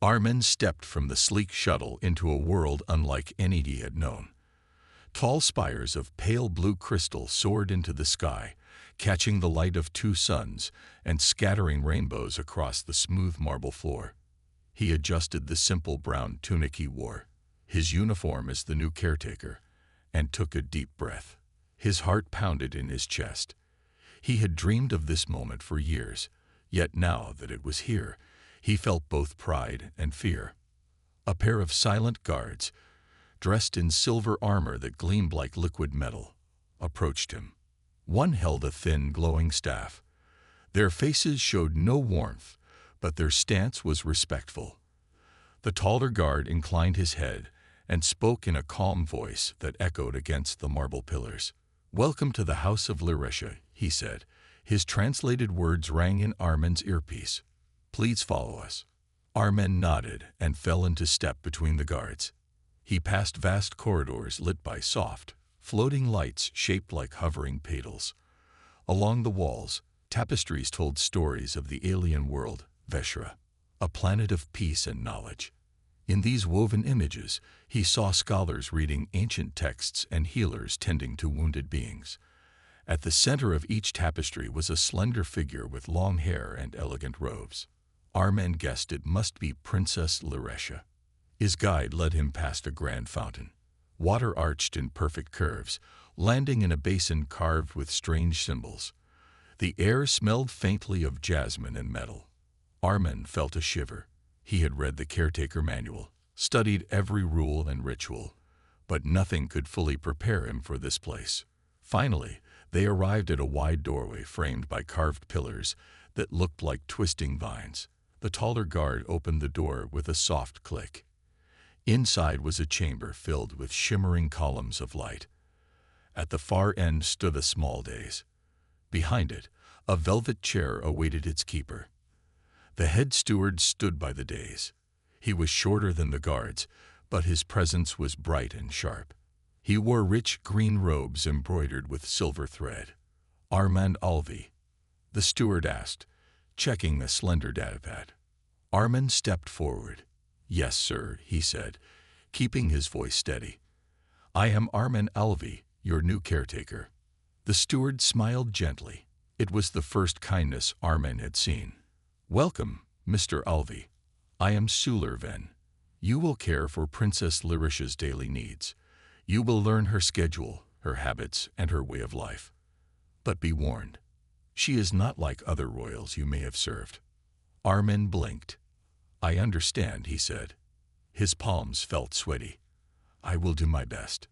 Armin stepped from the sleek shuttle into a world unlike any he had known. Tall spires of pale blue crystal soared into the sky, catching the light of two suns and scattering rainbows across the smooth marble floor. He adjusted the simple brown tunic he wore, his uniform as the new caretaker, and took a deep breath. His heart pounded in his chest. He had dreamed of this moment for years, yet now that it was here, he felt both pride and fear. A pair of silent guards, dressed in silver armor that gleamed like liquid metal, approached him. One held a thin, glowing staff. Their faces showed no warmth, but their stance was respectful. The taller guard inclined his head and spoke in a calm voice that echoed against the marble pillars. "Welcome to the House of Laresha," he said. His translated words rang in Armin's earpiece. "Please follow us." Armin nodded and fell into step between the guards. He passed vast corridors lit by soft, floating lights shaped like hovering petals. Along the walls, tapestries told stories of the alien world, Veshra, a planet of peace and knowledge. In these woven images, he saw scholars reading ancient texts and healers tending to wounded beings. At the center of each tapestry was a slender figure with long hair and elegant robes. Armin guessed it must be Princess Laresha. His guide led him past a grand fountain. Water arched in perfect curves, landing in a basin carved with strange symbols. The air smelled faintly of jasmine and metal. Armin felt a shiver. He had read the caretaker manual, studied every rule and ritual, but nothing could fully prepare him for this place. Finally, they arrived at a wide doorway framed by carved pillars that looked like twisting vines. The taller guard opened the door with a soft click. Inside was a chamber filled with shimmering columns of light. At the far end stood a small dais. Behind it, a velvet chair awaited its keeper. The head steward stood by the dais. He was shorter than the guards, but his presence was bright and sharp. He wore rich green robes embroidered with silver thread. "Armand Alvi?" the steward asked, checking the slender datapad. Armin stepped forward. "Yes, sir," he said, keeping his voice steady. "I am Armin Alvi, your new caretaker." The steward smiled gently. It was the first kindness Armin had seen. "Welcome, Mr. Alvi. I am Suler Ven. You will care for Princess Laresha's daily needs. You will learn her schedule, her habits, and her way of life. But be warned, she is not like other royals you may have served." Armin blinked. "I understand," he said. His palms felt sweaty. "I will do my best."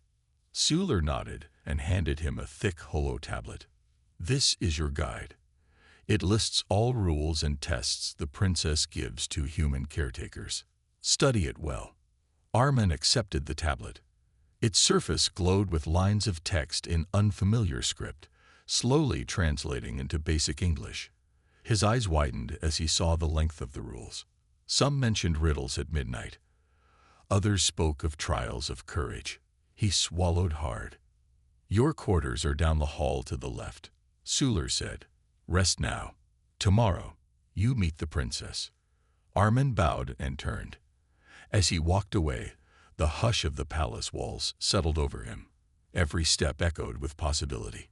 Suler nodded and handed him a thick holo tablet. "This is your guide. It lists all rules and tests the princess gives to human caretakers. Study it well." Armin accepted the tablet. Its surface glowed with lines of text in unfamiliar script, slowly translating into basic English. His eyes widened as he saw the length of the rules. Some mentioned riddles at midnight. Others spoke of trials of courage. He swallowed hard. "Your quarters are down the hall to the left," Suler said. "Rest now. Tomorrow, you meet the princess." Armin bowed and turned. As he walked away, the hush of the palace walls settled over him. Every step echoed with possibility.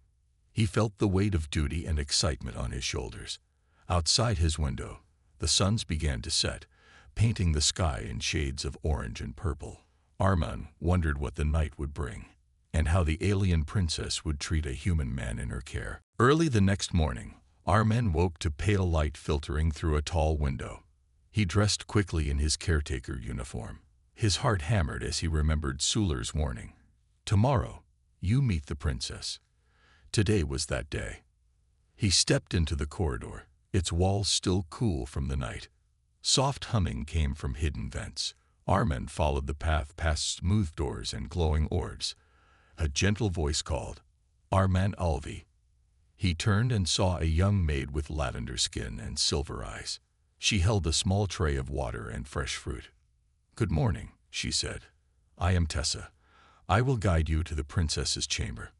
He felt the weight of duty and excitement on his shoulders. Outside his window, the suns began to set, painting the sky in shades of orange and purple. Armin wondered what the night would bring, and how the alien princess would treat a human man in her care. Early the next morning, Armin woke to pale light filtering through a tall window. He dressed quickly in his caretaker uniform. His heart hammered as he remembered Suler's warning. Tomorrow, you meet the princess. Today was that day. He stepped into the corridor, its walls still cool from the night. Soft humming came from hidden vents. Armin followed the path past smooth doors and glowing orbs. A gentle voice called, "Armand Alvi." He turned and saw a young maid with lavender skin and silver eyes. She held a small tray of water and fresh fruit. "Good morning," she said. "I am Tessa. I will guide you to the princess's chamber."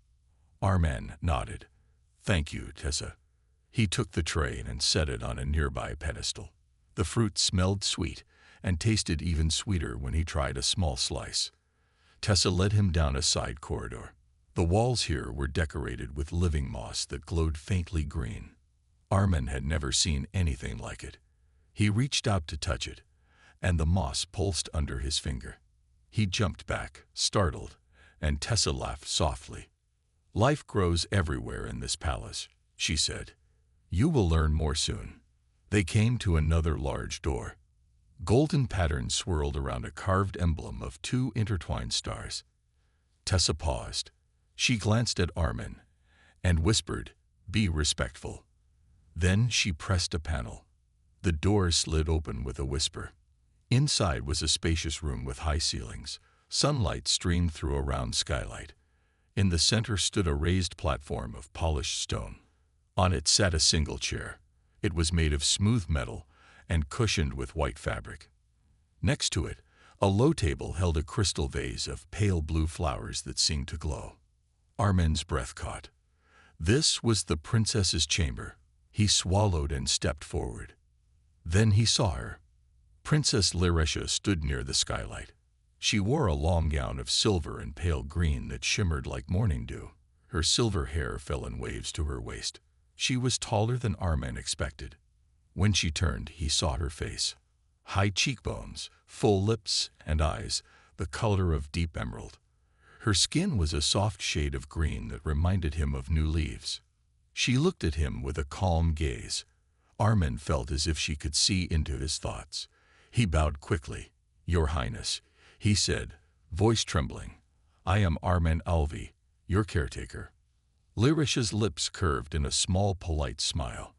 Armin nodded. "Thank you, Tessa." He took the tray and set it on a nearby pedestal. The fruit smelled sweet, and tasted even sweeter when he tried a small slice. Tessa led him down a side corridor. The walls here were decorated with living moss that glowed faintly green. Armin had never seen anything like it. He reached out to touch it, and the moss pulsed under his finger. He jumped back, startled, and Tessa laughed softly. "Life grows everywhere in this palace," she said. "You will learn more soon." They came to another large door. Golden patterns swirled around a carved emblem of two intertwined stars. Tessa paused. She glanced at Armin and whispered, "Be respectful." Then she pressed a panel. The door slid open with a whisper. Inside was a spacious room with high ceilings. Sunlight streamed through a round skylight. In the center stood a raised platform of polished stone. On it sat a single chair. It was made of smooth metal and cushioned with white fabric. Next to it, a low table held a crystal vase of pale blue flowers that seemed to glow. Armin's breath caught. This was the princess's chamber. He swallowed and stepped forward. Then he saw her. Princess Liresha stood near the skylight. She wore a long gown of silver and pale green that shimmered like morning dew. Her silver hair fell in waves to her waist. She was taller than Armin expected. When she turned, he saw her face. High cheekbones, full lips, and eyes, the color of deep emerald. Her skin was a soft shade of green that reminded him of new leaves. She looked at him with a calm gaze. Armin felt as if she could see into his thoughts. He bowed quickly. "Your Highness," he said, voice trembling. "I am Armin Alvi, your caretaker." Lirisha's lips curved in a small, polite smile.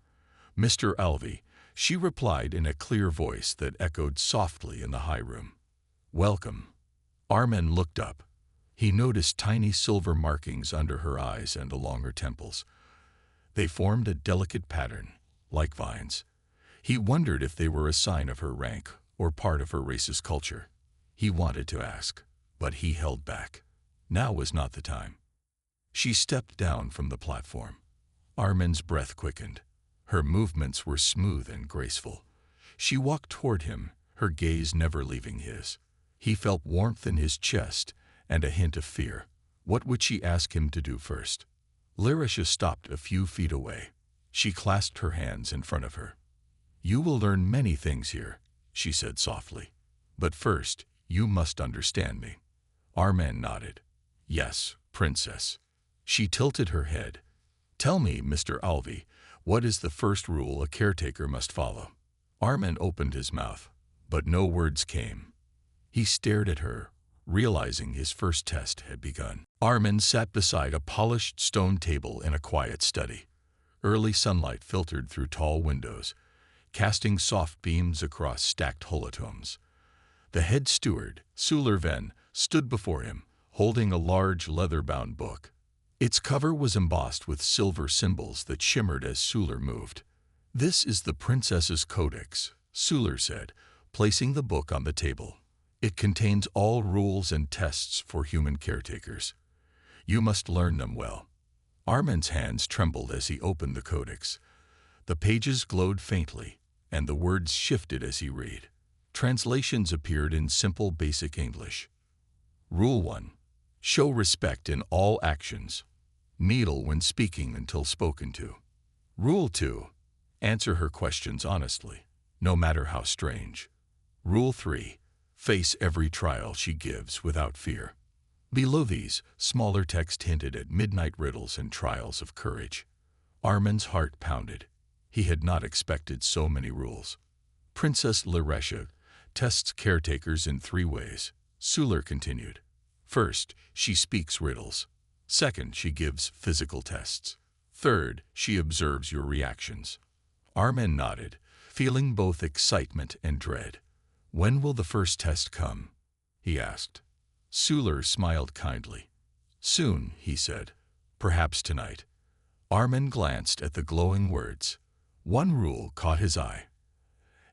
"Mr. Alvi," she replied in a clear voice that echoed softly in the high room. "Welcome." Armin looked up. He noticed tiny silver markings under her eyes and along her temples. They formed a delicate pattern, like vines. He wondered if they were a sign of her rank or part of her race's culture. He wanted to ask, but he held back. Now was not the time. She stepped down from the platform. Armin's breath quickened. Her movements were smooth and graceful. She walked toward him, her gaze never leaving his. He felt warmth in his chest and a hint of fear. What would she ask him to do first? Lirisha stopped a few feet away. She clasped her hands in front of her. "You will learn many things here," she said softly. "But first, you must understand me." Armin nodded. "Yes, Princess." She tilted her head. "Tell me, Mr. Alvi, what is the first rule a caretaker must follow?" Armin opened his mouth, but no words came. He stared at her, realizing his first test had begun. Armin sat beside a polished stone table in a quiet study. Early sunlight filtered through tall windows, casting soft beams across stacked holotomes. The head steward, Suler Ven, stood before him, holding a large leather-bound book. Its cover was embossed with silver symbols that shimmered as Suler moved. "This is the princess's codex," Suler said, placing the book on the table. "It contains all rules and tests for human caretakers. You must learn them well." Armin's hands trembled as he opened the codex. The pages glowed faintly, and the words shifted as he read. Translations appeared in simple, basic English. Rule 1. Show respect in all actions. Kneel when speaking until spoken to. Rule 2. Answer her questions honestly, no matter how strange. Rule 3. Face every trial she gives without fear. Below these, smaller text hinted at midnight riddles and trials of courage. Armin's heart pounded. He had not expected so many rules. Princess Liresha tests caretakers in 3 ways, Suler continued. First, she speaks riddles. Second, she gives physical tests. Third, she observes your reactions. Armin nodded, feeling both excitement and dread. "When will the first test come?" he asked. Suler smiled kindly. "Soon," he said. "Perhaps tonight." Armin glanced at the glowing words. One rule caught his eye.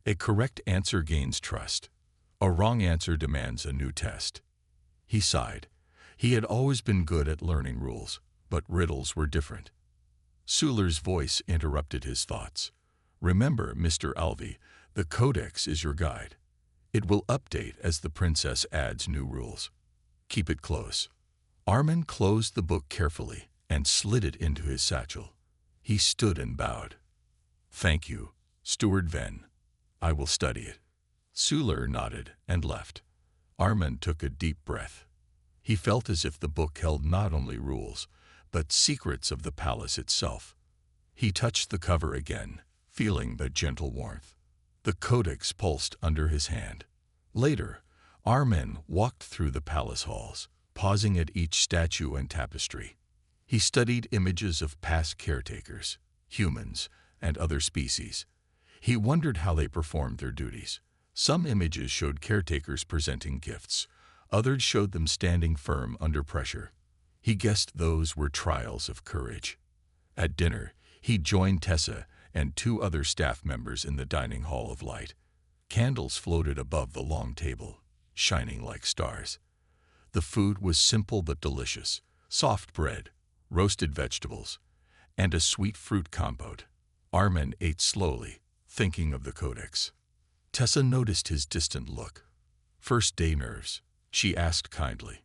A correct answer gains trust. A wrong answer demands a new test. He sighed. He had always been good at learning rules, but riddles were different. Suler's voice interrupted his thoughts. "Remember, Mr. Alvi, the Codex is your guide. It will update as the princess adds new rules. Keep it close. Armin closed the book carefully and slid it into his satchel. He stood and bowed. Thank you, Steward Ven. I will study it. Suler nodded and left. Armin took a deep breath. He felt as if the book held not only rules, but secrets of the palace itself. He touched the cover again, feeling the gentle warmth. The codex pulsed under his hand. Later, Armin walked through the palace halls, pausing at each statue and tapestry. He studied images of past caretakers, humans, and other species. He wondered how they performed their duties. Some images showed caretakers presenting gifts. Others showed them standing firm under pressure. He guessed those were trials of courage. At dinner, he joined Tessa and 2 other staff members in the dining hall of light. Candles floated above the long table, shining like stars. The food was simple but delicious: soft bread, roasted vegetables, and a sweet fruit compote. Armin ate slowly, thinking of the codex. Tessa noticed his distant look. First day nerves, she asked kindly.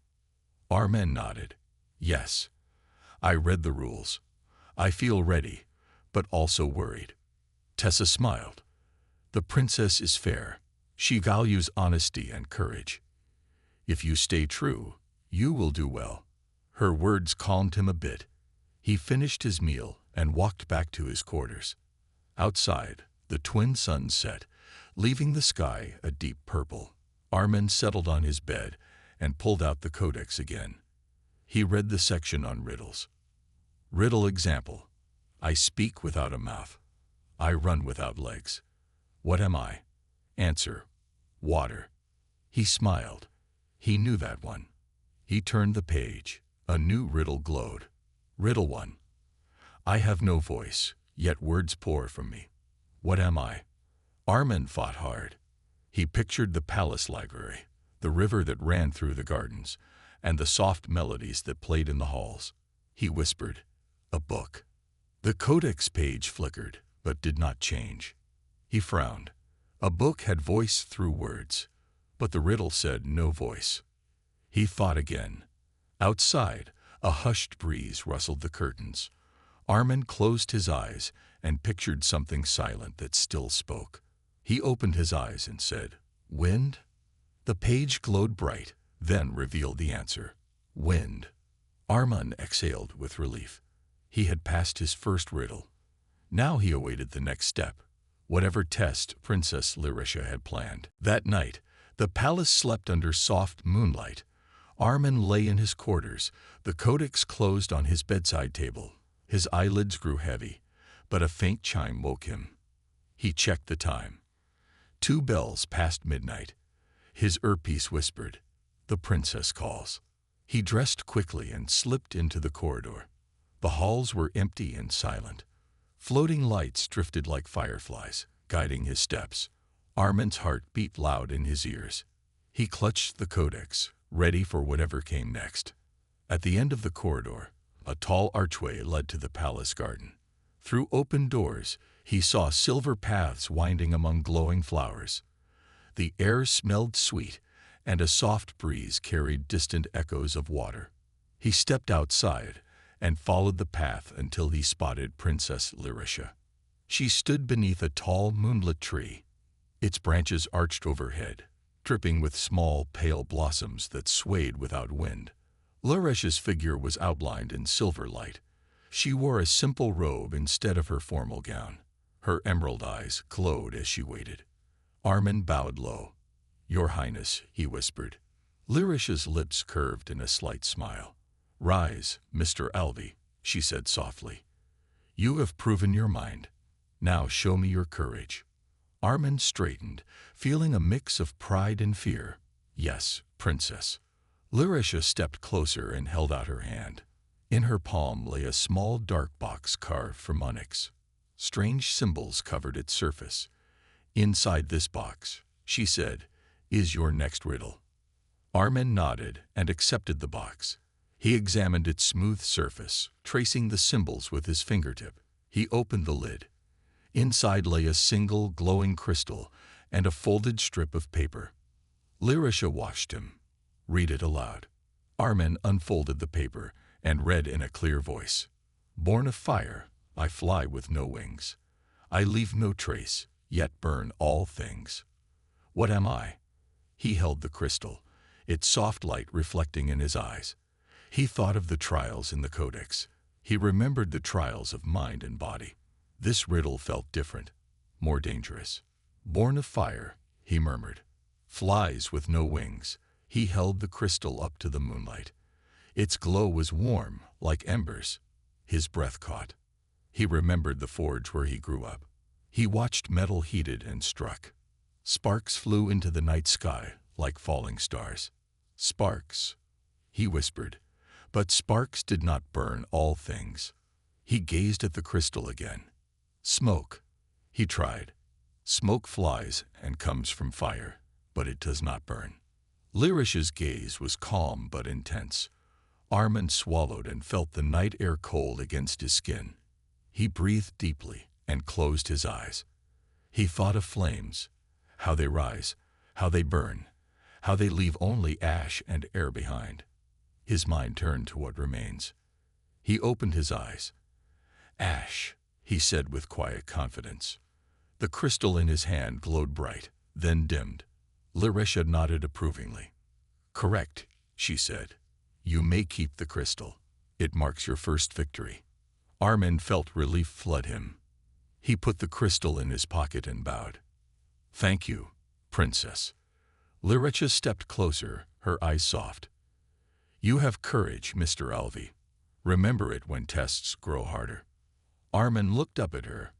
Armin nodded. Yes. I read the rules. I feel ready, but also worried. Tessa smiled. The princess is fair. She values honesty and courage. If you stay true, you will do well. Her words calmed him a bit. He finished his meal and walked back to his quarters. Outside, the twin suns set, leaving the sky a deep purple. Armin settled on his bed and pulled out the codex again. He read the section on riddles. Riddle example: I speak without a mouth. I run without legs. What am I? Answer: water. He smiled. He knew that one. He turned the page. A new riddle glowed. Riddle 1. I have no voice, yet words pour from me. What am I? Armin fought hard. He pictured the palace library, the river that ran through the gardens, and the soft melodies that played in the halls. He whispered, a book. The codex page flickered, but did not change. He frowned. A book had voice through words, but the riddle said no voice. He thought again. Outside, a hushed breeze rustled the curtains. Armin closed his eyes and pictured something silent that still spoke. He opened his eyes and said, wind? The page glowed bright, then revealed the answer. Wind. Armin exhaled with relief. He had passed his first riddle. Now he awaited the next step, whatever test Princess Lyrisha had planned. That night, the palace slept under soft moonlight. Armin lay in his quarters, the codex closed on his bedside table. His eyelids grew heavy, but a faint chime woke him. He checked the time. 2 bells past midnight. His earpiece whispered, the princess calls. He dressed quickly and slipped into the corridor. The halls were empty and silent. Floating lights drifted like fireflies, guiding his steps. Armin's heart beat loud in his ears. He clutched the codex, ready for whatever came next. At the end of the corridor, a tall archway led to the palace garden. Through open doors, he saw silver paths winding among glowing flowers. The air smelled sweet, and a soft breeze carried distant echoes of water. He stepped outside and followed the path until he spotted Princess Lyrisha. She stood beneath a tall moonlit tree. Its branches arched overhead, dripping with small, pale blossoms that swayed without wind. Lyrisha's figure was outlined in silver light. She wore a simple robe instead of her formal gown. Her emerald eyes glowed as she waited. Armin bowed low. Your Highness, he whispered. Lyrisha's lips curved in a slight smile. Rise, Mr. Alvi, she said softly. You have proven your mind. Now show me your courage. Armin straightened, feeling a mix of pride and fear. Yes, Princess. Lyrisha stepped closer and held out her hand. In her palm lay a small dark box carved from onyx. Strange symbols covered its surface. Inside this box, she said, is your next riddle. Armin nodded and accepted the box. He examined its smooth surface, tracing the symbols with his fingertip. He opened the lid. Inside lay a single glowing crystal and a folded strip of paper. Lyrisha watched him. Read it aloud. Armin unfolded the paper and read in a clear voice. Born of fire, I fly with no wings. I leave no trace, yet burn all things. What am I? He held the crystal, its soft light reflecting in his eyes. He thought of the trials in the Codex. He remembered the trials of mind and body. This riddle felt different, more dangerous. Born of fire, he murmured. Flies with no wings. He held the crystal up to the moonlight. Its glow was warm, like embers. His breath caught. He remembered the forge where he grew up. He watched metal heated and struck. Sparks flew into the night sky like falling stars. Sparks, he whispered, but sparks did not burn all things. He gazed at the crystal again. Smoke, he tried. Smoke flies and comes from fire, but it does not burn. Lyrisha's gaze was calm but intense. Armin swallowed and felt the night air cold against his skin. He breathed deeply and closed his eyes. He thought of flames, how they rise, how they burn, how they leave only ash and air behind. His mind turned to what remains. He opened his eyes. Ash, he said with quiet confidence. The crystal in his hand glowed bright, then dimmed. Lyrisha nodded approvingly. Correct, she said. You may keep the crystal. It marks your first victory. Armin felt relief flood him. He put the crystal in his pocket and bowed. Thank you, Princess. Lyrisha stepped closer, her eyes soft. You have courage, Mr. Alvi. Remember it when tests grow harder. Armin looked up at her.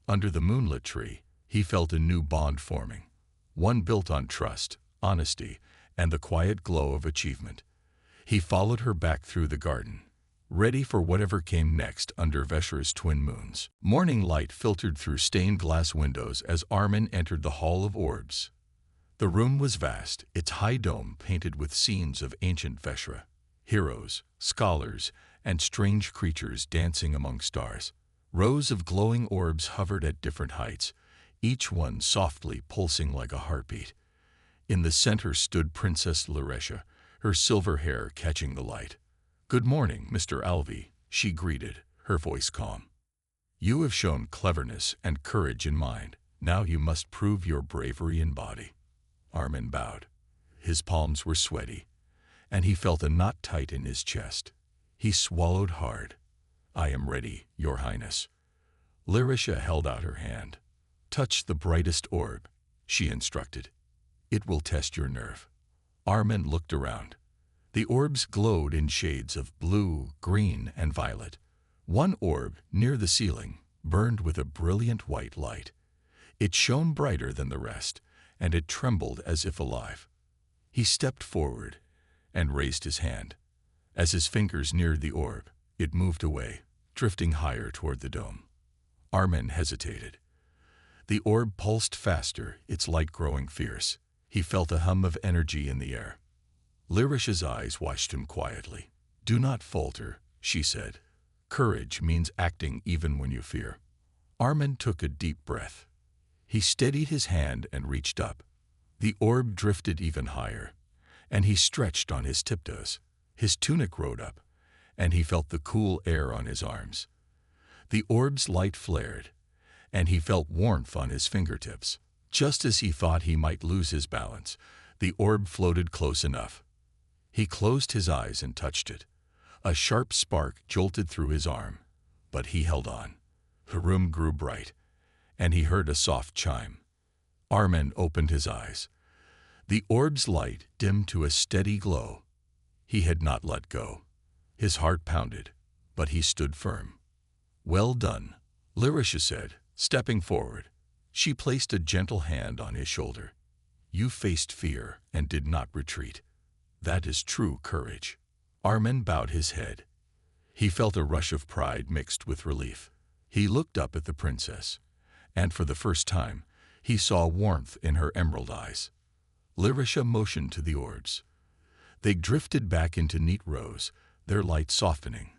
Under the moonlit tree, he felt a new bond forming, one built on trust, honesty, and the quiet glow of achievement. He followed her back through the garden, ready for whatever came next under Veshra's twin moons. Morning light filtered through stained glass windows as Armin entered the Hall of Orbs. The room was vast, its high dome painted with scenes of ancient Veshra, heroes, scholars, and strange creatures dancing among stars. Rows of glowing orbs hovered at different heights, each one softly pulsing like a heartbeat. In the center stood Princess Lyrisha, her silver hair catching the light. Good morning, Mr. Alvi, she greeted, her voice calm. You have shown cleverness and courage in mind. Now you must prove your bravery in body. Armin bowed. His palms were sweaty, and he felt a knot tight in his chest. He swallowed hard. I am ready, Your Highness. Lyrisha held out her hand. Touch the brightest orb, she instructed. It will test your nerve. Armin looked around. The orbs glowed in shades of blue, green, and violet. One orb, near the ceiling, burned with a brilliant white light. It shone brighter than the rest, and it trembled as if alive. He stepped forward and raised his hand. As his fingers neared the orb, it moved away, drifting higher toward the dome. Armin hesitated. The orb pulsed faster, its light growing fierce. He felt a hum of energy in the air. Lyrisha's eyes watched him quietly. Do not falter, she said. Courage means acting even when you fear. Armin took a deep breath. He steadied his hand and reached up. The orb drifted even higher, and he stretched on his tiptoes. His tunic rode up, and he felt the cool air on his arms. The orb's light flared, and he felt warmth on his fingertips. Just as he thought he might lose his balance, the orb floated close enough. He closed his eyes and touched it. A sharp spark jolted through his arm, but he held on. The room grew bright, and he heard a soft chime. Armin opened his eyes. The orb's light dimmed to a steady glow. He had not let go. His heart pounded, but he stood firm. Well done, Lyrisha said, stepping forward. She placed a gentle hand on his shoulder. You faced fear and did not retreat. That is true courage. Armin bowed his head. He felt a rush of pride mixed with relief. He looked up at the princess, and for the first time, he saw warmth in her emerald eyes. Lyrisha motioned to the orbs. They drifted back into neat rows, their light softening.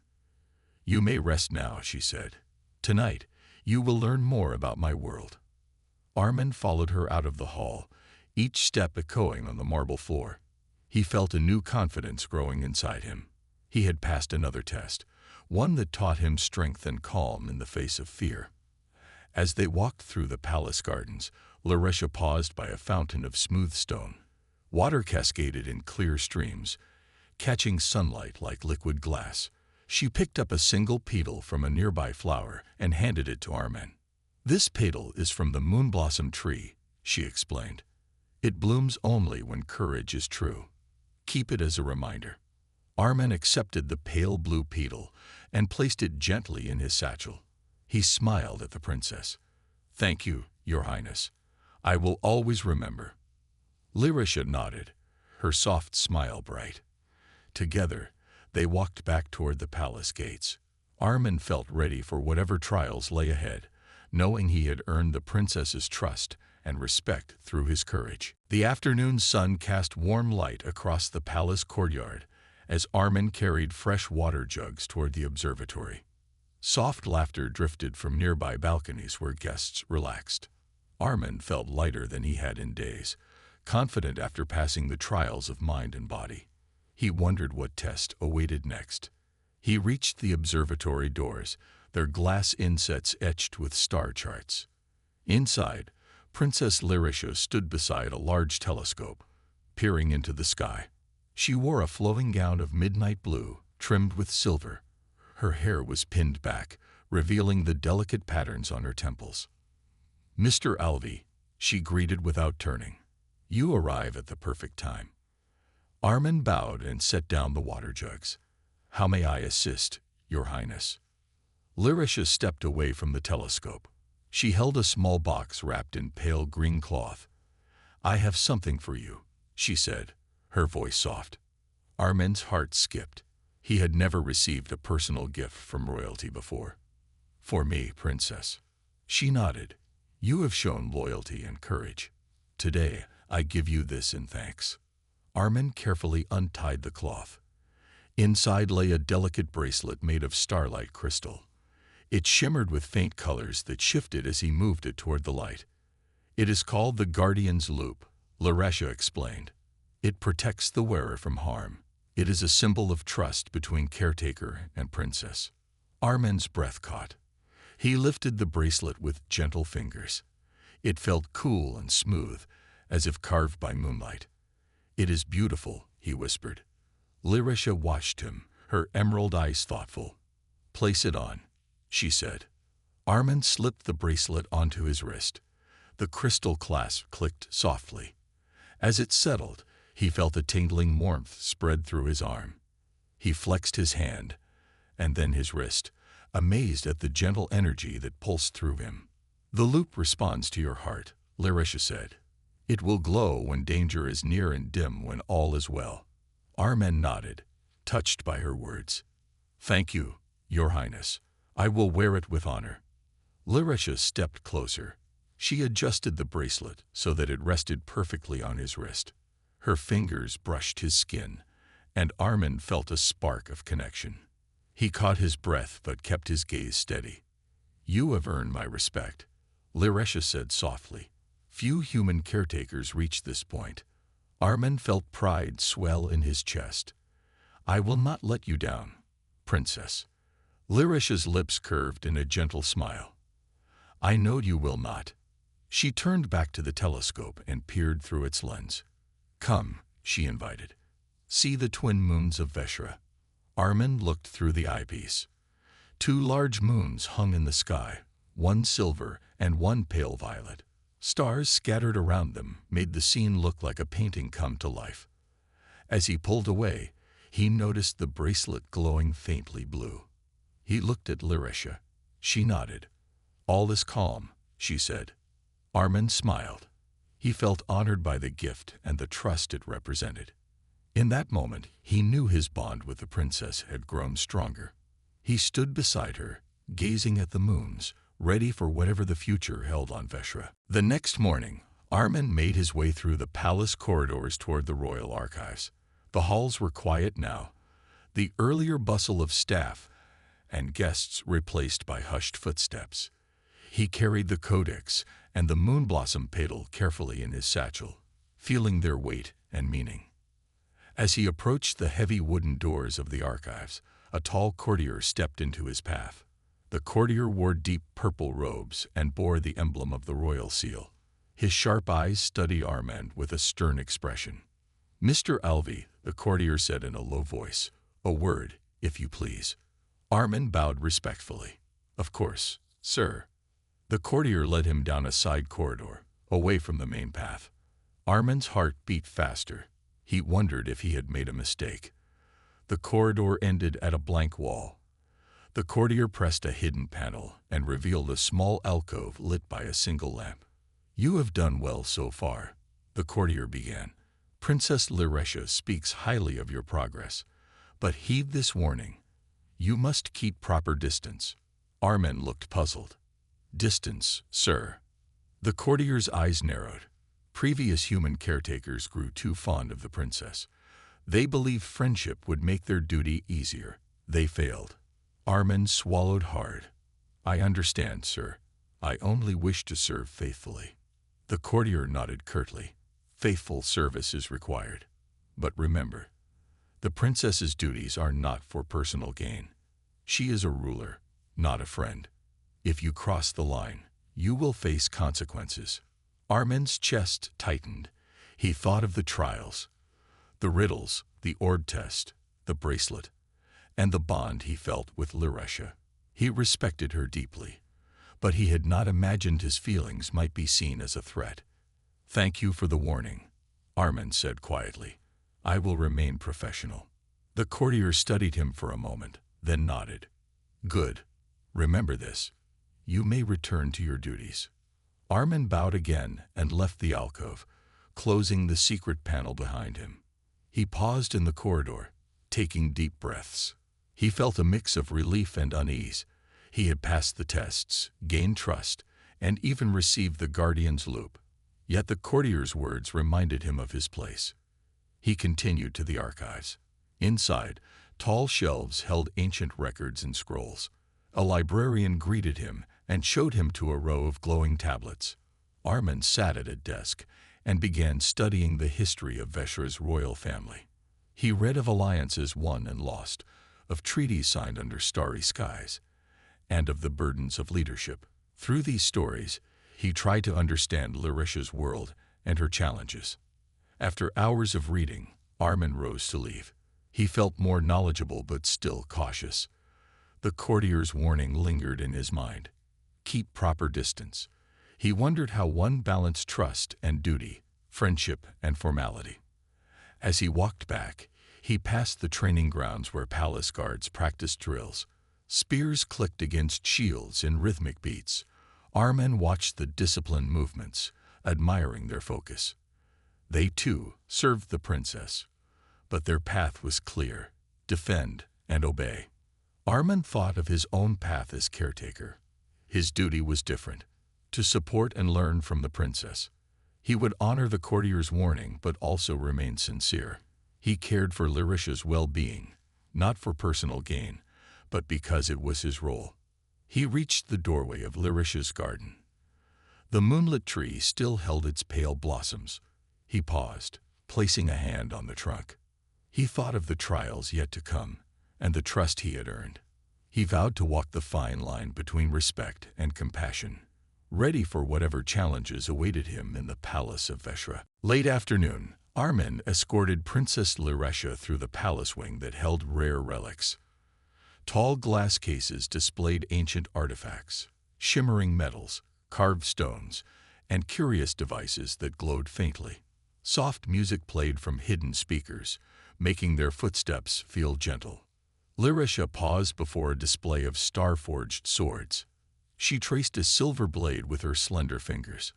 You may rest now, she said. Tonight, you will learn more about my world. Armin followed her out of the hall, each step echoing on the marble floor. He felt a new confidence growing inside him. He had passed another test, one that taught him strength and calm in the face of fear. As they walked through the palace gardens, Laresha paused by a fountain of smooth stone. Water cascaded in clear streams, catching sunlight like liquid glass. She picked up a single petal from a nearby flower and handed it to Armen. "This petal is from the moonblossom tree," she explained. "It blooms only when courage is true. Keep it as a reminder." Armen accepted the pale blue petal and placed it gently in his satchel. He smiled at the princess. "Thank you, Your Highness. I will always remember." Laresha nodded, her soft smile bright. Together, they walked back toward the palace gates. Armen felt ready for whatever trials lay ahead, knowing he had earned the princess's trust and respect through his courage. The afternoon sun cast warm light across the palace courtyard as Armen carried fresh water jugs toward the observatory. Soft laughter drifted from nearby balconies where guests relaxed. Armen felt lighter than he had in days, confident after passing the trials of mind and body. He wondered what test awaited next. He reached the observatory doors, their glass insets etched with star charts. Inside, Princess Laresha stood beside a large telescope, peering into the sky. She wore a flowing gown of midnight blue, trimmed with silver. Her hair was pinned back, revealing the delicate patterns on her temples. "Mr. Alvi," she greeted without turning. "You arrive at the perfect time." Armen bowed and set down the water jugs. "How may I assist, Your Highness?" Laresha stepped away from the telescope. She held a small box wrapped in pale green cloth. "I have something for you," she said, her voice soft. Armen's heart skipped. He had never received a personal gift from royalty before. "For me, Princess." She nodded. "You have shown loyalty and courage. Today, I give you this in thanks." Armen carefully untied the cloth. Inside lay a delicate bracelet made of starlight crystal. It shimmered with faint colors that shifted as he moved it toward the light. "It is called the Guardian's Loop," Laresha explained. "It protects the wearer from harm. It is a symbol of trust between caretaker and princess." Armen's breath caught. He lifted the bracelet with gentle fingers. It felt cool and smooth, as if carved by moonlight. "It is beautiful," he whispered. Laresha watched him, her emerald eyes thoughtful. "Place it on," she said. Armen slipped the bracelet onto his wrist. The crystal clasp clicked softly. As it settled, he felt a tingling warmth spread through his arm. He flexed his hand, and then his wrist, amazed at the gentle energy that pulsed through him. "The loop responds to your heart," Laresha said. "It will glow when danger is near and dim when all is well." Armen nodded, touched by her words. "Thank you, Your Highness. I will wear it with honor." Laresha stepped closer. She adjusted the bracelet so that it rested perfectly on his wrist. Her fingers brushed his skin, and Armen felt a spark of connection. He caught his breath but kept his gaze steady. "You have earned my respect," Laresha said softly. Few human caretakers reach this point. Armen felt pride swell in his chest. "I will not let you down, Princess." Laresha's lips curved in a gentle smile. "I know you will not." She turned back to the telescope and peered through its lens. "Come," she invited. "See the twin moons of Veshra." Armen looked through the eyepiece. Two large moons hung in the sky, one silver and one pale violet. Stars scattered around them made the scene look like a painting come to life. As he pulled away, he noticed the bracelet glowing faintly blue. He looked at Laresha. She nodded. "All is calm," she said. Armen smiled. He felt honored by the gift and the trust it represented. In that moment, he knew his bond with the princess had grown stronger. He stood beside her, gazing at the moons, ready for whatever the future held on Veshra. The next morning, Armen made his way through the palace corridors toward the royal archives. The halls were quiet now, the earlier bustle of staff and guests replaced by hushed footsteps. He carried the codex and the moonblossom petal carefully in his satchel. feeling their weight and meaning. As he approached the heavy wooden doors of the archives, a tall courtier stepped into his path. The courtier wore deep purple robes and bore the emblem of the royal seal. His sharp eyes studied Armand with a stern expression. "Mr. Alvey," the courtier said in a low voice, "a word, if you please." Armand bowed respectfully. "Of course, sir." The courtier led him down a side corridor, away from the main path. Armand's heart beat faster. He wondered if he had made a mistake. The corridor ended at a blank wall. The courtier pressed a hidden panel and revealed a small alcove lit by a single lamp. "You have done well so far," the courtier began. "Princess Liresha speaks highly of your progress, but heed this warning. You must keep proper distance." Armand looked puzzled. "Distance, sir?" The courtier's eyes narrowed. Previous human caretakers grew too fond of the princess. They believed friendship would make their duty easier. They failed. Armand swallowed hard. "I understand, sir. I only wish to serve faithfully." The courtier nodded curtly. "Faithful service is required. But remember, the princess's duties are not for personal gain. She is a ruler, not a friend. If you cross the line, you will face consequences." Armand's chest tightened. He thought of the trials, the riddles, the orb test, the bracelet, and the bond he felt with Liresha. He respected her deeply, but he had not imagined his feelings might be seen as a threat. "Thank you for the warning," Armand said quietly. "I will remain professional." The courtier studied him for a moment, then nodded. "Good. Remember this. You may return to your duties." Armand bowed again and left the alcove, closing the secret panel behind him. He paused in the corridor, taking deep breaths. He felt a mix of relief and unease. He had passed the tests, gained trust, and even received the Guardian's loop. Yet the courtier's words reminded him of his place. He continued to the archives. Inside, tall shelves held ancient records and scrolls. A librarian greeted him and showed him to a row of glowing tablets. Armand sat at a desk and began studying the history of Veshra's royal family. He read of alliances won and lost, of treaties signed under starry skies, and of the burdens of leadership. Through these stories, he tried to understand Liresha's world and her challenges. After hours of reading, Armand rose to leave. He felt more knowledgeable but still cautious. The courtier's warning lingered in his mind. Keep proper distance. He wondered how one balanced trust and duty, friendship and formality. As he walked back, he passed the training grounds where palace guards practiced drills. Spears clicked against shields in rhythmic beats. Armand watched the disciplined movements, admiring their focus. They, too, served the princess, but their path was clear: defend and obey. Armand thought of his own path as caretaker. His duty was different: to support and learn from the princess. He would honor the courtier's warning but also remain sincere. He cared for Liresha's well-being, not for personal gain, but because it was his role. He reached the doorway of Liresha's garden. The moonlit tree still held its pale blossoms. He paused, placing a hand on the trunk. He thought of the trials yet to come and the trust he had earned. He vowed to walk the fine line between respect and compassion, ready for whatever challenges awaited him in the palace of Veshra. Late afternoon, Armand escorted Princess Liresha through the palace wing that held rare relics. Tall glass cases displayed ancient artifacts, shimmering metals, carved stones, and curious devices that glowed faintly. Soft music played from hidden speakers, making their footsteps feel gentle. Liresha paused before a display of star-forged swords. She traced a silver blade with her slender fingers.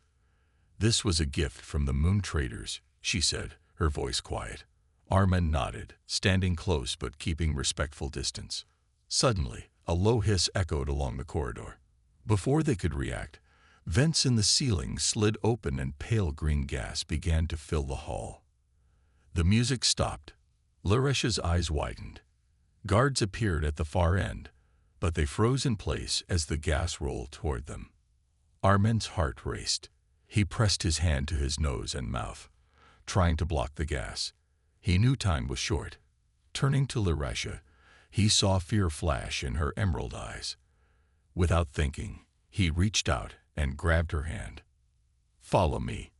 "This was a gift from the moon traders," she said, her voice quiet. Armand nodded, standing close but keeping respectful distance. Suddenly, a low hiss echoed along the corridor. Before they could react, vents in the ceiling slid open and pale green gas began to fill the hall. The music stopped. Liresha's eyes widened. Guards appeared at the far end, but they froze in place as the gas rolled toward them. Armand's heart raced. He pressed his hand to his nose and mouth, trying to block the gas. He knew time was short. Turning to Laresha, he saw fear flash in her emerald eyes. Without thinking, he reached out and grabbed her hand. "Follow me,"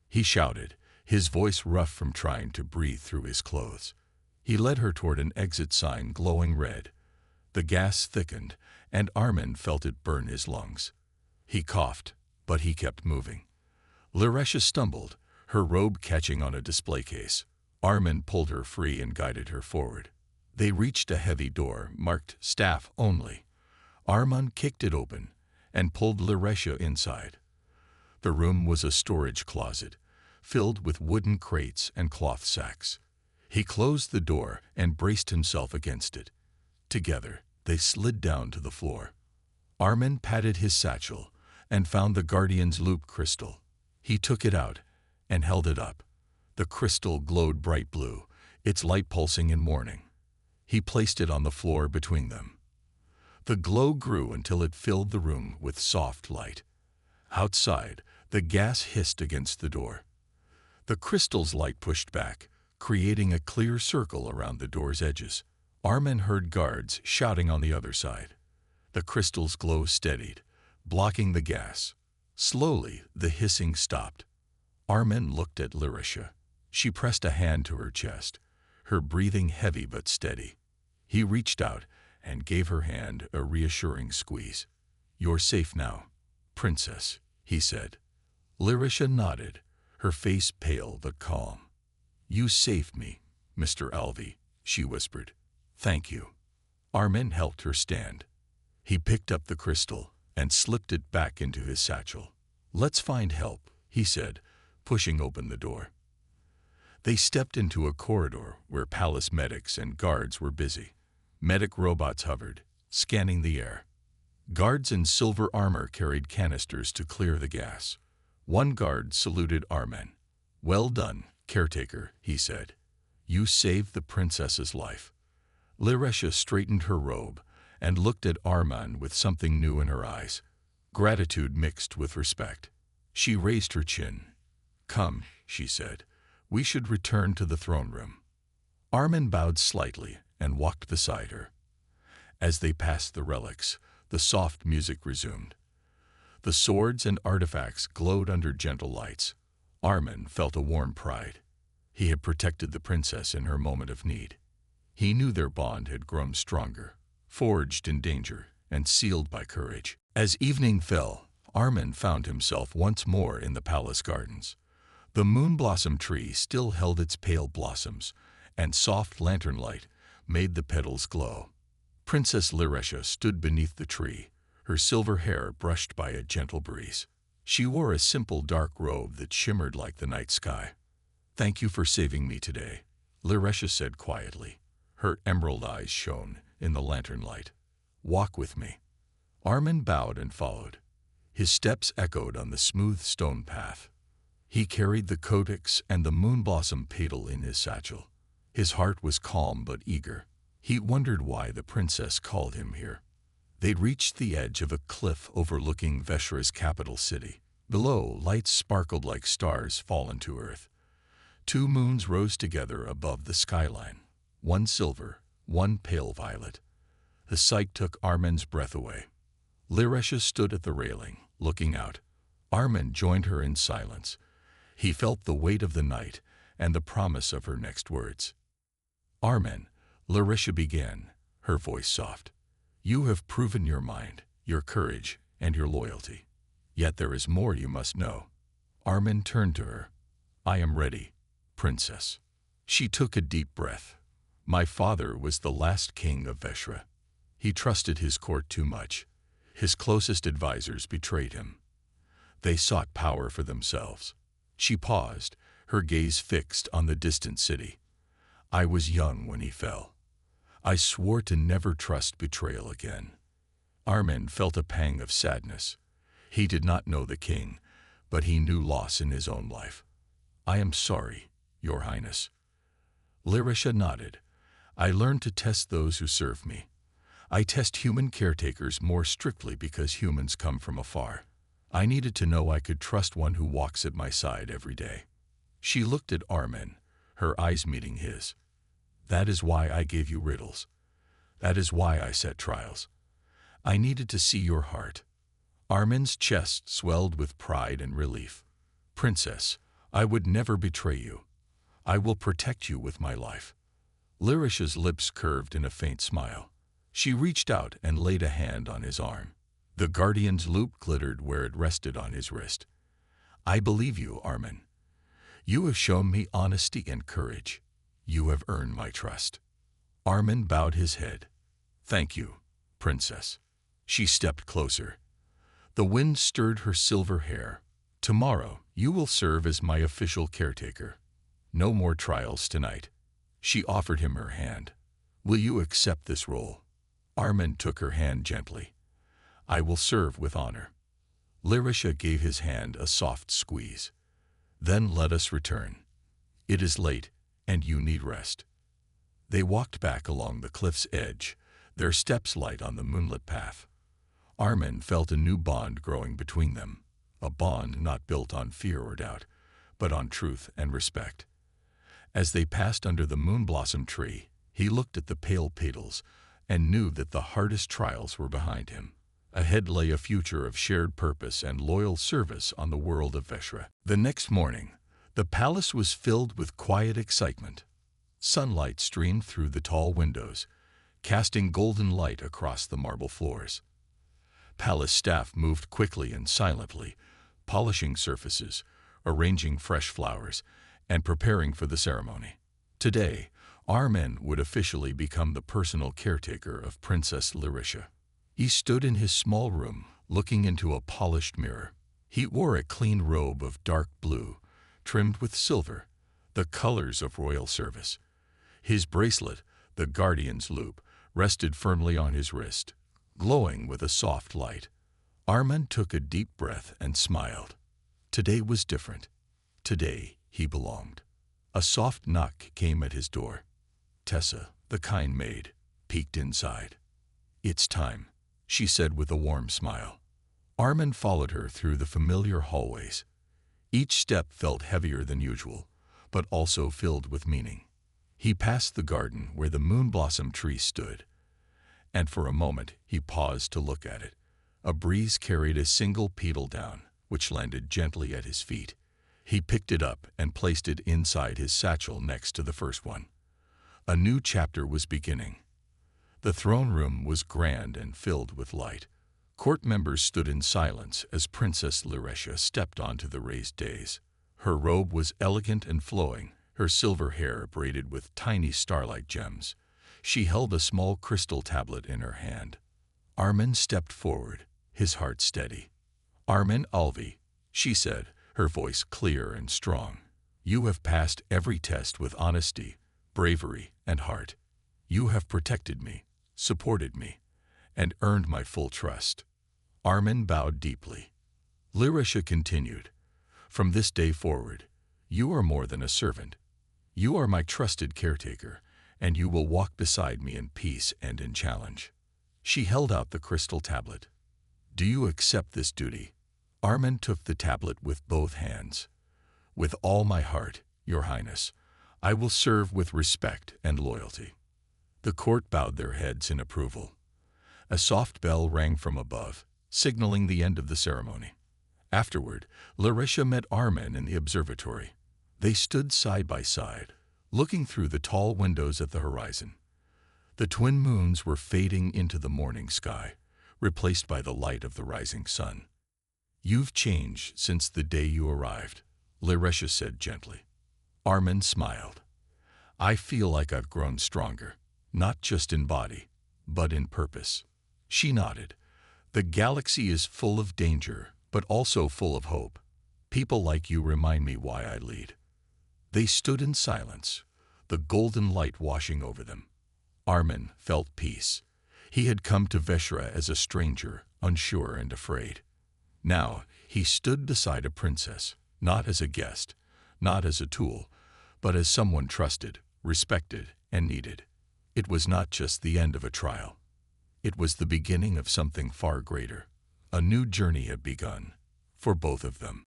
he shouted, his voice rough from trying to breathe through his clothes. He led her toward an exit sign glowing red. The gas thickened, and Armin felt it burn his lungs. He coughed, but he kept moving. Laresha stumbled, her robe catching on a display case. Armin pulled her free and guided her forward. They reached a heavy door marked "Staff Only." Armin kicked it open and pulled Laresha inside. The room was a storage closet, filled with wooden crates and cloth sacks. He closed the door and braced himself against it. Together, they slid down to the floor. Armin patted his satchel and found the Guardian's loop crystal. He took it out and held it up. The crystal glowed bright blue, its light pulsing in warning. He placed it on the floor between them. The glow grew until it filled the room with soft light. Outside, the gas hissed against the door. The crystal's light pushed back, creating a clear circle around the door's edges. Armin heard guards shouting on the other side. The crystal's glow steadied, blocking the gas. Slowly, the hissing stopped. Armin looked at Laresha. She pressed a hand to her chest, her breathing heavy but steady. He reached out and gave her hand a reassuring squeeze. "You're safe now, Princess," he said. Laresha nodded, her face pale but calm. "You saved me, Mr. Alvey," she whispered. "Thank you." Armin helped her stand. He picked up the crystal and slipped it back into his satchel. "Let's find help," he said, pushing open the door. They stepped into a corridor where palace medics and guards were busy. Medic robots hovered, scanning the air. Guards in silver armor carried canisters to clear the gas. One guard saluted Armin. "Well done, caretaker," he said. "You saved the princess's life." Laresha straightened her robe and looked at Armin with something new in her eyes, gratitude mixed with respect. She raised her chin. "Come," she said, "we should return to the throne room." Armin bowed slightly and walked beside her. As they passed the relics, the soft music resumed. The swords and artifacts glowed under gentle lights. Armin felt a warm pride. He had protected the princess in her moment of need. He knew their bond had grown stronger, forged in danger and sealed by courage. As evening fell, Armin found himself once more in the palace gardens. The moonblossom tree still held its pale blossoms, and soft lantern light made the petals glow. Princess Laresha stood beneath the tree, her silver hair brushed by a gentle breeze. She wore a simple dark robe that shimmered like the night sky. "Thank you for saving me today," Laresha said quietly. Her emerald eyes shone in the lantern light. "Walk with me." Armin bowed and followed. His steps echoed on the smooth stone path. He carried the codex and the moonblossom petal in his satchel. His heart was calm but eager. He wondered why the princess called him here. They'd reached the edge of a cliff overlooking Veshra's capital city. Below, lights sparkled like stars fallen to earth. Two moons rose together above the skyline, one silver, one pale violet. The sight took Armin's breath away. Laresha stood at the railing, looking out. Armin joined her in silence. He felt the weight of the night and the promise of her next words. "Armin," Laresha began, her voice soft. "You have proven your mind, your courage, and your loyalty. Yet there is more you must know." Armin turned to her. "I am ready, Princess." She took a deep breath. "My father was the last king of Veshra. He trusted his court too much. His closest advisors betrayed him. They sought power for themselves." She paused, her gaze fixed on the distant city. "I was young when he fell. I swore to never trust betrayal again." Armin felt a pang of sadness. He did not know the king, but he knew loss in his own life. "I am sorry, Your Highness." Laresha nodded. "I learned to test those who serve me. I test human caretakers more strictly because humans come from afar. I needed to know I could trust one who walks at my side every day." She looked at Armin, her eyes meeting his. That is why I gave you riddles. That is why I set trials. I needed to see your heart. Armin's chest swelled with pride and relief. Princess, I would never betray you. I will protect you with my life. Larisha's lips curved in a faint smile. She reached out and laid a hand on his arm. The guardian's loop glittered where it rested on his wrist. I believe you, Armin. You have shown me honesty and courage. You have earned my trust. Armin bowed his head. Thank you, Princess. She stepped closer. The wind stirred her silver hair. Tomorrow, you will serve as my official caretaker. No more trials tonight. She offered him her hand. Will you accept this role? Armin took her hand gently. I will serve with honor. Larisha gave his hand a soft squeeze. Then let us return. It is late, and you need rest. They walked back along the cliff's edge, their steps light on the moonlit path. Armin felt a new bond growing between them, a bond not built on fear or doubt, but on truth and respect. As they passed under the moonblossom tree, he looked at the pale petals and knew that the hardest trials were behind him. Ahead lay a future of shared purpose and loyal service on the world of Veshra. The next morning, the palace was filled with quiet excitement. Sunlight streamed through the tall windows, casting golden light across the marble floors. Palace staff moved quickly and silently, polishing surfaces, arranging fresh flowers, and preparing for the ceremony. Today, Armin would officially become the personal caretaker of Princess Larisha. He stood in his small room, looking into a polished mirror. He wore a clean robe of dark blue, trimmed with silver, the colors of royal service. His bracelet, the guardian's loop, rested firmly on his wrist, glowing with a soft light. Armin took a deep breath and smiled. Today was different. Today he belonged. A soft knock came at his door. Tessa, the kind maid, peeked inside. It's time, she said with a warm smile. Armin followed her through the familiar hallways. Each step felt heavier than usual, but also filled with meaning. He passed the garden where the moonblossom tree stood, and for a moment he paused to look at it. A breeze carried a single petal down, which landed gently at his feet. He picked it up and placed it inside his satchel next to the first one. A new chapter was beginning. The throne room was grand and filled with light. Court members stood in silence as Princess Larisha stepped onto the raised dais. Her robe was elegant and flowing, her silver hair braided with tiny starlight gems. She held a small crystal tablet in her hand. Armin stepped forward, his heart steady. Armin Alvi, she said, her voice clear and strong. You have passed every test with honesty, bravery, and heart. You have protected me, supported me, and earned my full trust. Armin bowed deeply. Larisha continued, From this day forward, you are more than a servant. You are my trusted caretaker, and you will walk beside me in peace and in challenge. She held out the crystal tablet. Do you accept this duty? Armin took the tablet with both hands. With all my heart, Your Highness, I will serve with respect and loyalty. The court bowed their heads in approval. A soft bell rang from above, signaling the end of the ceremony. Afterward, Larisha met Armin in the observatory. They stood side by side, looking through the tall windows at the horizon. The twin moons were fading into the morning sky, replaced by the light of the rising sun. You've changed since the day you arrived, Larisha said gently. Armin smiled. I feel like I've grown stronger, not just in body, but in purpose. She nodded. The galaxy is full of danger, but also full of hope. People like you remind me why I lead. They stood in silence, the golden light washing over them. Armin felt peace. He had come to Veshra as a stranger, unsure and afraid. Now he stood beside a princess, not as a guest, not as a tool, but as someone trusted, respected, and needed. It was not just the end of a trial. It was the beginning of something far greater. A new journey had begun, for both of them.